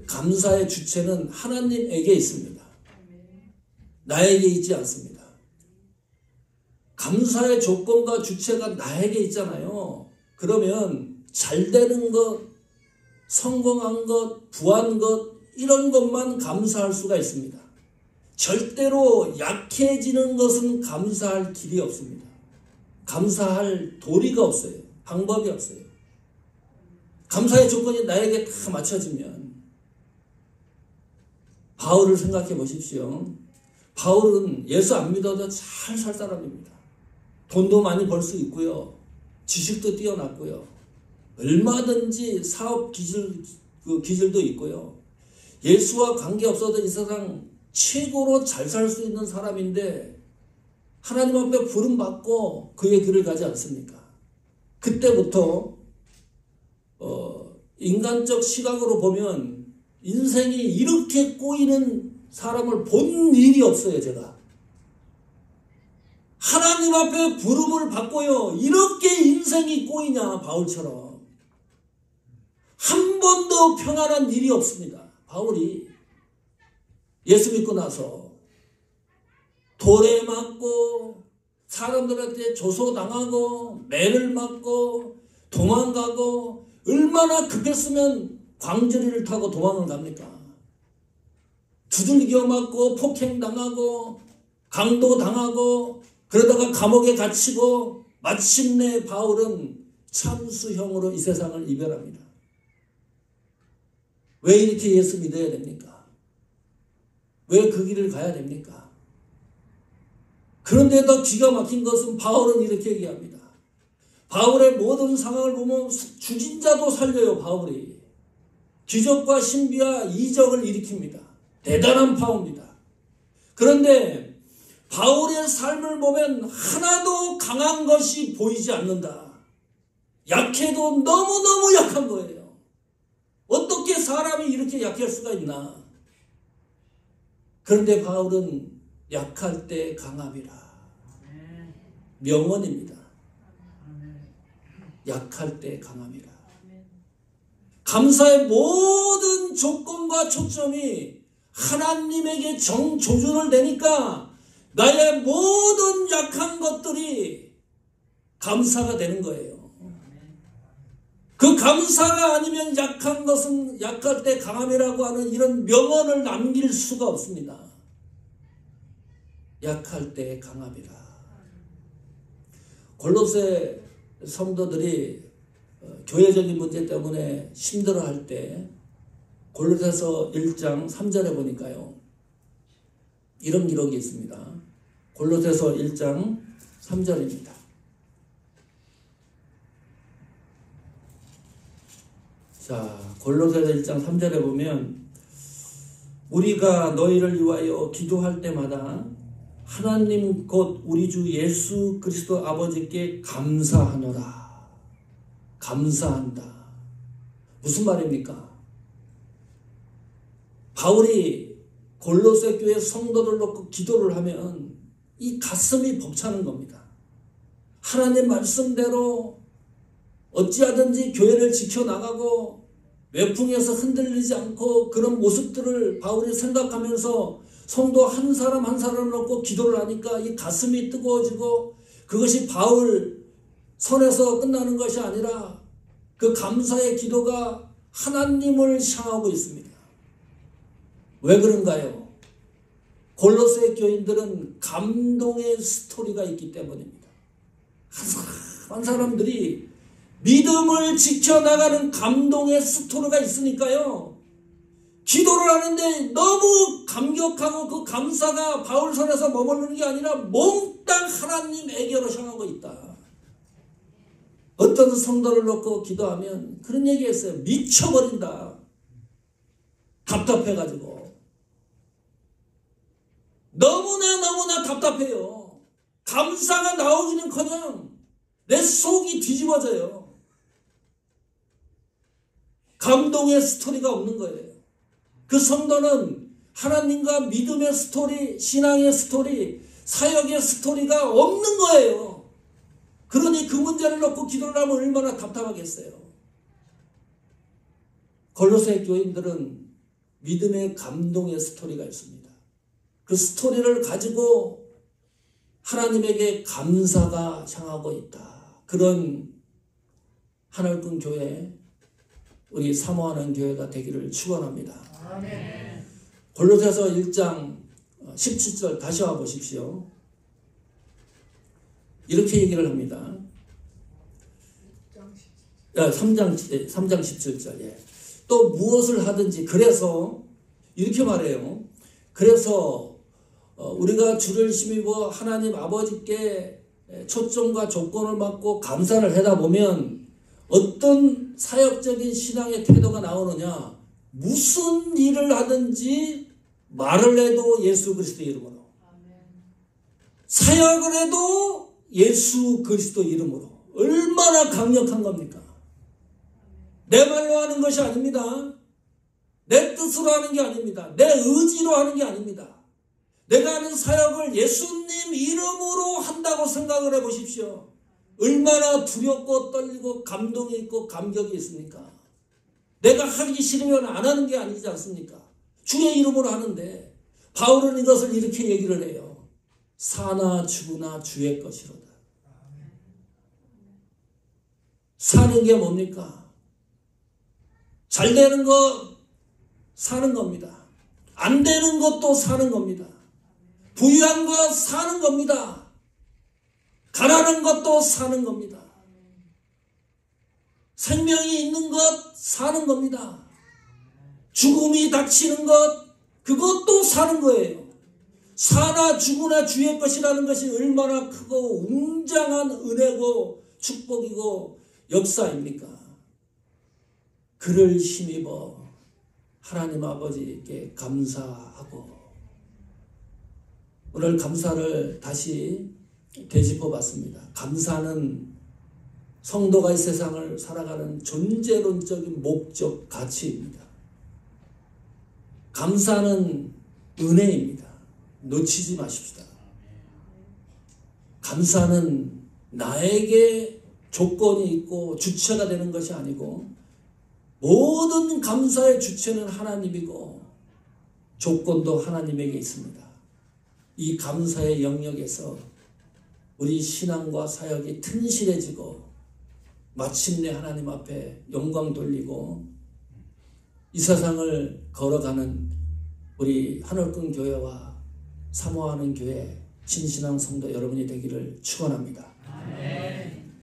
감사의 주체는 하나님에게 있습니다. 나에게 있지 않습니다. 감사의 조건과 주체가 나에게 있잖아요. 그러면 잘 되는 것, 성공한 것, 부한 것, 이런 것만 감사할 수가 있습니다. 절대로 약해지는 것은 감사할 길이 없습니다. 감사할 도리가 없어요. 방법이 없어요. 감사의 조건이 나에게 다 맞춰지면, 바울을 생각해 보십시오. 바울은 예수 안 믿어도 잘 살 사람입니다. 돈도 많이 벌 수 있고요. 지식도 뛰어났고요. 얼마든지 사업 기질도 있고요. 예수와 관계없어도 이 세상 최고로 잘 살 수 있는 사람인데 하나님 앞에 부름받고 그의 길을 가지 않습니까? 그때부터 인간적 시각으로 보면 인생이 이렇게 꼬이는 사람을 본 일이 없어요. 제가 하나님 앞에 부름을 받고요, 이렇게 인생이 꼬이냐, 바울처럼. 한 번도 평안한 일이 없습니다. 바울이 예수 믿고 나서 돌에 맞고 사람들한테 조소당하고 매를 맞고 도망가고, 얼마나 급했으면 광주리를 타고 도망을 갑니까? 두들겨 맞고 폭행당하고 강도당하고 그러다가 감옥에 갇히고 마침내 바울은 참수형으로 이 세상을 이별합니다. 왜 이렇게 예수 믿어야 됩니까? 왜 그 길을 가야 됩니까? 그런데 더 기가 막힌 것은 바울은 이렇게 얘기합니다. 바울의 모든 상황을 보면 죽인 자도 살려요. 바울이 기적과 신비와 이적을 일으킵니다. 대단한 파워입니다. 그런데 바울의 삶을 보면 하나도 강한 것이 보이지 않는다. 약해도 너무너무 약한 거예요. 어떻게 사람이 이렇게 약할 수가 있나? 그런데 바울은 약할 때 강함이라. 명언입니다. 약할 때 강함이라. 감사의 모든 조건과 초점이 하나님에게 정조준을 내니까 나의 모든 약한 것들이 감사가 되는 거예요. 그 감사가 아니면 약한 것은 약할 때 강함이라고 하는 이런 명언을 남길 수가 없습니다. 약할 때 강함이라. 골로새 성도들이 교회적인 문제 때문에 힘들어할 때 골로새서 1장 3절에 보니까요, 이런 기록이 있습니다. 골로새서 1장 3절입니다. 자, 골로새서 1장 3절에 보면 우리가 너희를 위하여 기도할 때마다 하나님 곧 우리 주 예수 그리스도 아버지께 감사하노라. 감사한다. 무슨 말입니까? 바울이 골로새 교회 성도들 놓고 기도를 하면 이 가슴이 벅차는 겁니다. 하나님 말씀대로 어찌하든지 교회를 지켜나가고 외풍에서 흔들리지 않고 그런 모습들을 바울이 생각하면서 성도 한 사람 한 사람을 놓고 기도를 하니까 이 가슴이 뜨거워지고, 그것이 바울 선에서 끝나는 것이 아니라 그 감사의 기도가 하나님을 향하고 있습니다. 왜 그런가요? 골로새 교인들은 감동의 스토리가 있기 때문입니다. 한 사람들이 믿음을 지켜나가는 감동의 스토리가 있으니까요, 기도를 하는데 너무 감격하고 그 감사가 바울 선에서 머무르는 게 아니라 몽땅 하나님에게로 향하고 있다. 어떤 성도를 놓고 기도하면 그런 얘기했어요. 미쳐버린다. 답답해가지고. 너무나 답답해요. 감사가 나오기는커녕 내 속이 뒤집어져요. 감동의 스토리가 없는 거예요. 그 성도는 하나님과 믿음의 스토리, 신앙의 스토리, 사역의 스토리가 없는 거예요. 그러니 그 문제를 놓고 기도를 하면 얼마나 답답하겠어요. 골로새 교인들은 믿음의 감동의 스토리가 있습니다. 그 스토리를 가지고 하나님에게 감사가 향하고 있다. 그런 하늘꾼 교회, 우리 사모하는 교회가 되기를 축원합니다. 아멘. 골로새서 1장 17절 다시 와보십시오. 이렇게 얘기를 합니다. 3장 17절. 예. 또 무엇을 하든지, 그래서 이렇게 말해요. 그래서 우리가 주를 힘입어 하나님 아버지께 초점과 조건을 맞고 감사를 하다 보면 어떤 사역적인 신앙의 태도가 나오느냐. 무슨 일을 하든지 말을 해도 예수 그리스도 이름으로, 사역을 해도 예수 그리스도 이름으로. 얼마나 강력한 겁니까? 내 말로 하는 것이 아닙니다. 내 뜻으로 하는 게 아닙니다. 내 의지로 하는 게 아닙니다. 내가 하는 사역을 예수님 이름으로 한다고 생각을 해보십시오. 얼마나 두렵고 떨리고 감동이 있고 감격이 있습니까? 내가 하기 싫으면 안 하는 게 아니지 않습니까? 주의 이름으로 하는데 바울은 이것을 이렇게 얘기를 해요. 사나 죽으나 주의 것이로다. 사는 게 뭡니까? 잘 되는 거 사는 겁니다. 안 되는 것도 사는 겁니다. 부유한 거 사는 겁니다. 가난한 것도 사는 겁니다. 생명이 있는 것 사는 겁니다. 죽음이 닥치는 것, 그것도 사는 거예요. 사나 죽으나 주의 것이라는 것이 얼마나 크고 웅장한 은혜고 축복이고 역사입니까? 그를 힘입어 하나님 아버지께 감사하고, 오늘 감사를 다시 되짚어 봤습니다. 감사는 성도가 이 세상을 살아가는 존재론적인 목적, 가치입니다. 감사는 은혜입니다. 놓치지 마십시다. 감사는 나에게 조건이 있고 주체가 되는 것이 아니고, 모든 감사의 주체는 하나님이고 조건도 하나님에게 있습니다. 이 감사의 영역에서 우리 신앙과 사역이 튼실해지고 마침내 하나님 앞에 영광 돌리고 이 세상을 걸어가는 우리 하늘꾼 교회와 사모하는 교회 진신앙 성도 여러분이 되기를 축원합니다. 아멘.